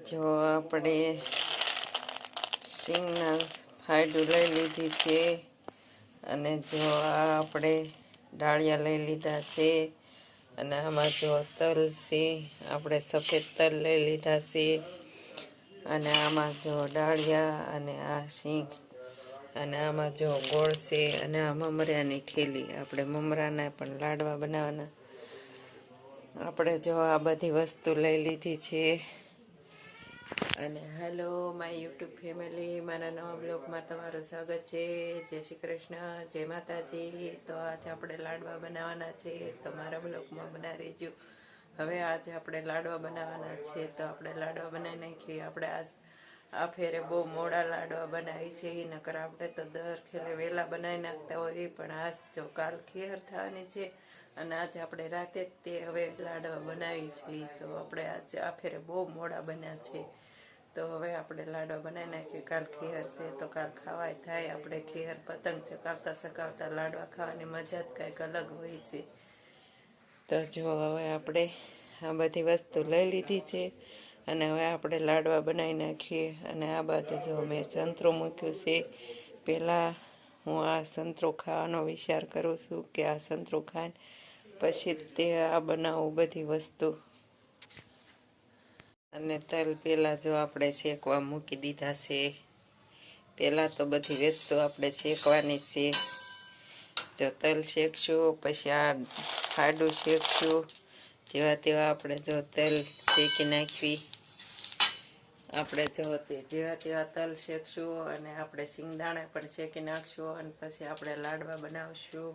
જો આપણે સિંગના ફાયડું લઈ લીધી છે અને જો આ આપણે ડાળિયા લઈ લીધા છે અને આમાં જો તલ છે, આપણે સફેદ તલ લઈ લીધા છે અને આમાં જો ડાળિયા અને આ સિંગ અને આમાં જો ગોળ છે અને આ મમરાની ઠેલી. આપણે મમરાના પણ લાડવા બનાવવાના. આપણે જો આ બધી વસ્તુ લઈ લીધી છે. અને હેલો માય યુટ્યુબ ફેમિલી, મારા નવા બ્લોગમાં તમારું સ્વાગત છે. જય શ્રી કૃષ્ણ, જય માતાજી. તો આજે આપણે લાડવા બનાવવાના છે, તો મારા બ્લોગમાં બનાવી રહેજો. હવે આજે આપણે લાડવા બનાવવાના છે, તો આપણે લાડવા બનાવી નાખીએ. આપણે આ ફેરે બહુ મોડા લાડવા બનાવી છે, નકર આપણે તો દર ખેલે વહેલા બનાવી નાખતા હોઈએ, પણ આજ જો કાલ ખેર થવાની છે અને આજે આપણે રાતે જ તે હવે લાડવા બનાવી છીએ. તો આપણે આજે આ ફેરે બહુ મોડા બન્યા છે, તો હવે આપણે લાડવા બનાવી નાખીએ. કાલ ખેર છે તો કાલ ખાવાય થાય. આપણે ખેર પતંગ ચકાવતા ચકાવતા લાડવા ખાવાની મજા જ કંઈક અલગ હોય છે. તો જો હવે આપણે આ બધી વસ્તુ લઈ લીધી છે અને હવે આપણે લાડવા બનાવી નાખીએ. અને આ બાજુ જો મેં સંતરું મૂક્યું છે. પહેલાં હું આ સંતરું ખાવાનો વિચાર કરું છું કે આ સંતરું ખાઈને પછી તે આ બનાવું બધી વસ્તુ. અને તલ પહેલાં જો આપણે શેકવા મૂકી દીધા છે. પહેલાં તો બધી વસ્તુ આપણે શેકવાની છે. જો તલ શેકશું, પછી આ ફાડું શેકશું. જેવા તેવા આપણે જો તલ શેકી નાખવી. આપણે જો જેવા તેવા તલ શેકશું અને આપણે સિંગદાણા પણ શેકી નાખશું અને પછી આપણે લાડવા બનાવશું.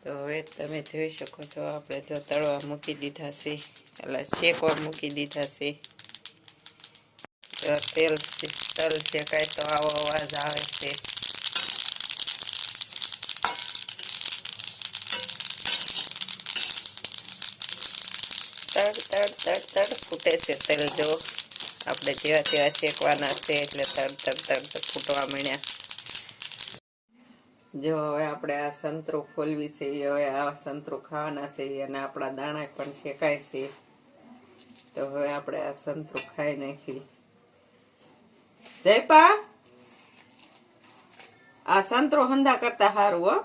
તો હવે તમે જોઈ શકો છો, આપણે જો તળવા મૂકી દીધા છે, એટલે શેકવા મૂકી દીધા છે. જો તલ શેકાય તો આવો અવાજ આવે છે. તડ તડ તડ તડ ફૂટે છે તલ. જો આપણે જેવા તેવા શેકવાના છે એટલે તડ તડ તડ ફૂટવા માંડ્યા. જો હવે આપણે આ સંતરું ખોલવી છે. હવે આ સંતરું ખાવાના છે અને આપણા દાણા પણ શેકાય છે. તો હવે આપણે આ સંતરું ખાઈ નાખી. જયપા, આ સંતરું હંધા કરતા સારું હો.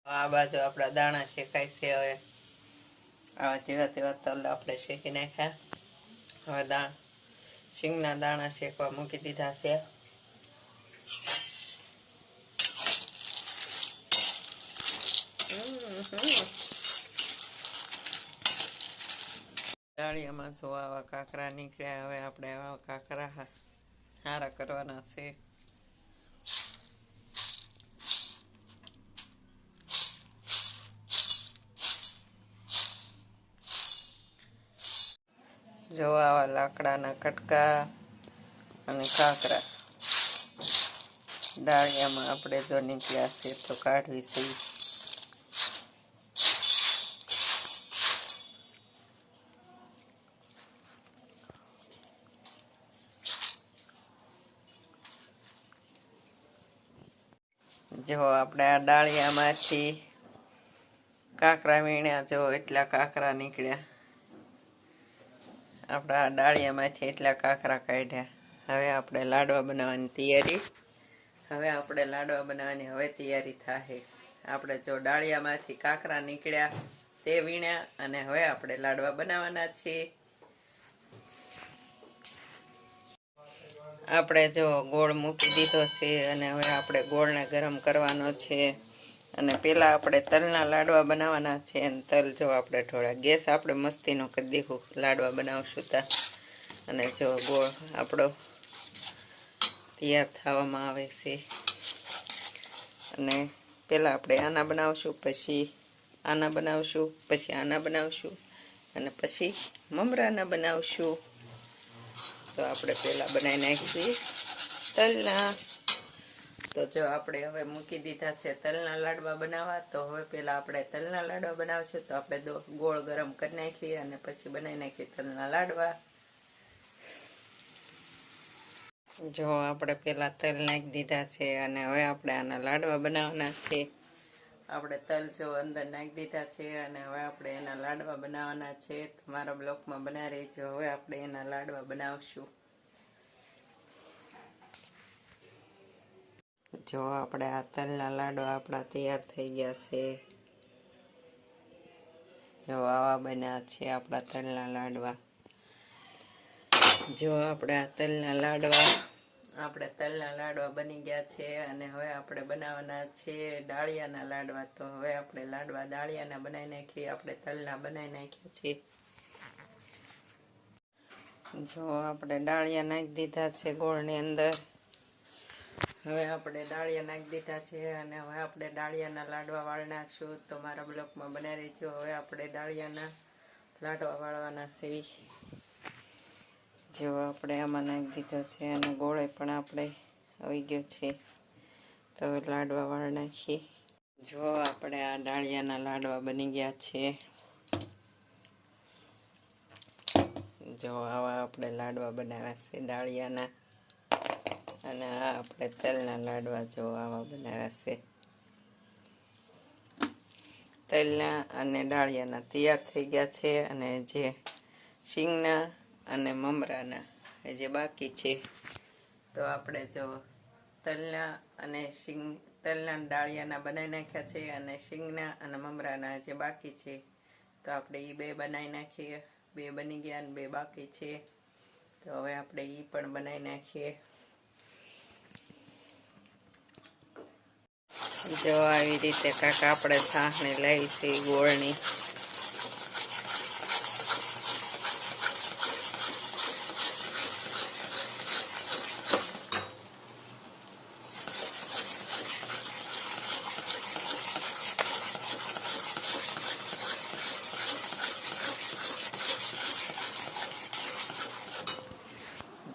આ બાજુ આપણા દાણા શેકાય છે. હવે આવા જેવા તેવા તલ આપણે શેકી નાખ્યા. હવે શીંગના દાણા શેકવા મૂકી દીધા છે. ડાળિયામાં જો આવા કાંકરા નીકળ્યા. હવે આપણે આવા કાંકરા હારા કરવાના છે. જો આવા લાકડાના કટકા અને કાંકરા ડાળિયામાં આપણે જો નીકળ્યા છે તો કાઢવી છે. જો આપણે આ ડાળિયામાંથી કાંકરા વીણ્યા. જો એટલા કાંકરા નીકળ્યા. આપણા આ ડાળિયામાંથી એટલા કાંકરા કાઢ્યા. હવે આપણે લાડવા બનાવવાની તૈયારી. હવે તૈયારી થાય. આપણે જો ડાળિયામાંથી કાંકરા નીકળ્યા તે વીણ્યા અને હવે આપણે લાડવા બનાવવાના છીએ. આપણે જો ગોળ મૂકી દીધો છે અને હવે આપણે ગોળને ગરમ કરવાનો છે. અને પહેલાં આપણે તલના લાડવા બનાવવાના છે. અને તલ જો આપણે થોડા ગેસ આપણે મસ્તીનો કરી દીધું. લાડવા બનાવશું તા. અને જો ગોળ આપણો તૈયાર થવામાં આવે છે. અને પહેલાં આપણે આના બનાવશું, પછી આના બનાવશું, પછી આના બનાવશું અને પછી મમરાના બનાવશું. તો આપણે પહેલાં બનાવી નાખીએ તલના. તો જો આપણે હવે મૂકી દીધા છે તલના લાડવા બનાવવા. તો હવે પહેલાં આપણે તલના લાડવા બનાવશું. તો આપણે ગોળ ગરમ કરી નાખીએ અને પછી બનાવી નાખીએ તલના લાડવા. જો આપણે પહેલાં તલ નાખી દીધા છે અને હવે આપણે આના લાડવા બનાવવાના છે. આપણે તલ જો અંદર નાખી દીધા છે અને હવે આપણે એના લાડવા બનાવવાના છે. તમારા બ્લોકમાં બનાવી રહેજો. હવે આપણે એના લાડવા બનાવશું. જો આપણે આ તલના લાડવા આપણા તૈયાર થઈ ગયા છે. જો આવા બન્યા છે આપણા તલના લાડવા. જો આપણે આ તલના લાડવા બની ગયા છે અને હવે આપણે બનાવવાના છે ડાળિયાના લાડવા. તો હવે આપણે ડાળિયાના બનાવી નાખીએ. આપણે તલના બનાવી નાખ્યા છે. જો આપણે ડાળિયા નાખી દીધા છે ગોળની અંદર. હવે આપણે ડાળિયા નાખી દીધા છે અને હવે આપણે ડાળિયાના લાડવા વાળી નાખશું. તો મારા બ્લોકમાં બનાવી રહેજો. હવે આપણે ડાળિયાના લાડવા વાળવાના છે. જો આપણે આમાં નાખી દીધો છે અને ગોળે પણ આપણે આવી ગયો છે. તો હવે લાડવા વાળી નાખીએ. જો આપણે આ ડાળિયાના લાડવા બની ગયા છે. જો આવા આપણે લાડવા બનાવ્યા છે ડાળિયાના. અને આ આપણે તલના લાડવા જો આવા બનાવ્યા છે. તલના અને ડાળિયાના તૈયાર થઈ ગયા છે. અને જે શીંગના અને મમરાના જે બાકી છે. તો આપણે જો તલના ડાળિયાના બનાવી નાખ્યા છે અને શીંગના અને મમરાના જે બાકી છે. તો આપણે એ બે બનાવી નાખીએ. બે બની ગયા અને બે બાકી છે. તો હવે આપણે એ પણ બનાવી નાખીએ. જો આવી રીતે કાંક આપણે સાહણી લાવી છે ગોળની.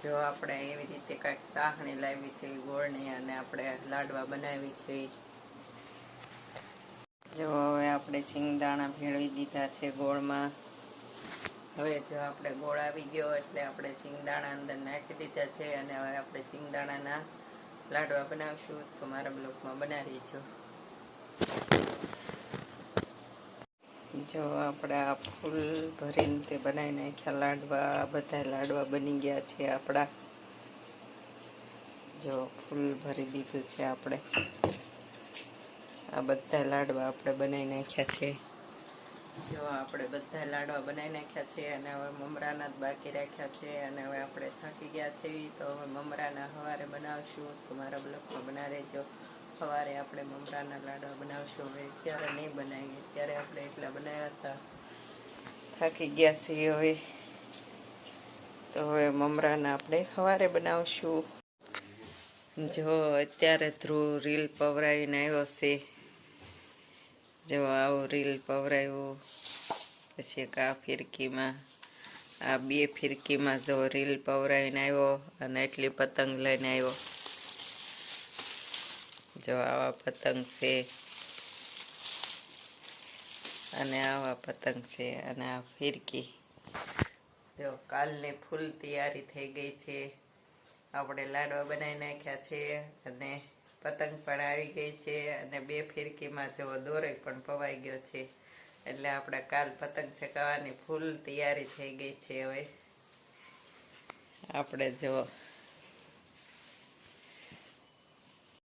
જો આપણે એવી રીતે કાંઈક સાહણી લાવી છે ગોળની અને આપણે લાડવા બનાવી છે. જો હવે આપણે શિંગદાણા ભેળવી દીધા છે ગોળમાં. હવે જો આપણે ગોળ આવી ગયો એટલે આપણે શિંગદાણા અંદર નાખી દીધા છે અને હવે આપણે શિંગદાણાના લાડવા બનાવશું. તો મારા બ્લોકમાં બનાવી દેજો. જો આપણે આ ફૂલ ભરીને તે બનાવી નાખ્યા લાડવા. બધા લાડવા બની ગયા છે આપણા. જો ફૂલ ભરી દીધું છે આપણે. આ બધા લાડવા આપણે બનાવી નાખ્યા છે. જો આપણે બધા લાડવા બનાવી નાખ્યા છે અને હવે મમરાના જ બાકી રાખ્યા છે. અને હવે આપણે થાકી ગયા છે તો હવે મમરાના સવારે બનાવશું. તો મારા બ્લોકમાં બનાવી રહેજો. સવારે આપણે મમરાના લાડવા બનાવશું. હવે અત્યારે નહીં બનાવીએ. ત્યારે આપણે એટલા બનાવ્યા હતા. થાકી ગયા છીએ હવે. તો હવે મમરાના આપણે સવારે બનાવશું. જો અત્યારે ધ્રુવ રીલ પવરાવીને આવ્યો છે. જો આવું રીલ પવરાવ્યું. પછી આ ફિરકીમાં આ બે ફિરકીમાં જો રીલ પવરાવીને આવ્યો અને એટલી પતંગ લઈને આવ્યો. જો આવા પતંગ છે અને આવા પતંગ છે અને આ ફિરકી. જો કાલની ફૂલ તૈયારી થઈ ગઈ છે. આપણે લાડવા બનાવી નાખ્યા છે અને પતંગ પણ આવી ગઈ છે અને બે ફિરકીમાં જો દોરે પણ પવાઈ ગયો છે. એટલે આપણે કાલ પતંગ ચગાવવાની ફૂલ તૈયારી થઈ ગઈ છે. હવે આપણે જો